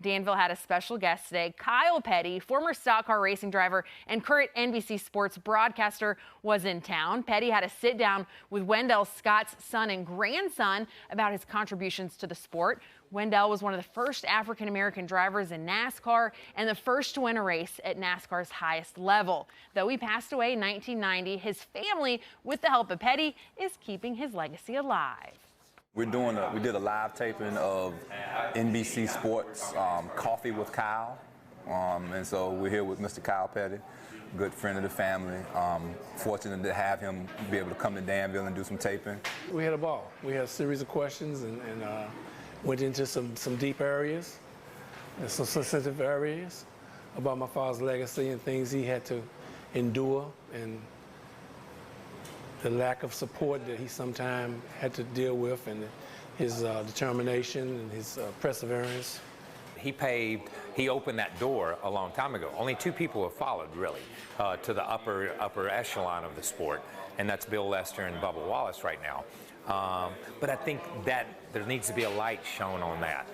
Danville had a special guest today. Kyle Petty, former stock car racing driver and current NBC Sports broadcaster, was in town. Petty had a sit down with Wendell Scott's son and grandson about his contributions to the sport. Wendell was one of the first African-American drivers in NASCAR and the first to win a race at NASCAR's highest level. Though he passed away in 1990, his family, with the help of Petty, is keeping his legacy alive. We did a live taping of NBC Sports Coffee with Kyle, and so we're here with Mr. Kyle Petty, good friend of the family. Fortunate to have him be able to come to Danville and do some taping. We had a ball. We had a series of questions and went into some deep areas and some sensitive areas about my father's legacy and things he had to endure and the lack of support that he sometimes had to deal with, and his determination and his perseverance. He opened that door a long time ago. Only two people have followed, really, to the upper echelon of the sport, and that's Bill Lester and Bubba Wallace right now. But I think that there needs to be a light shown on that.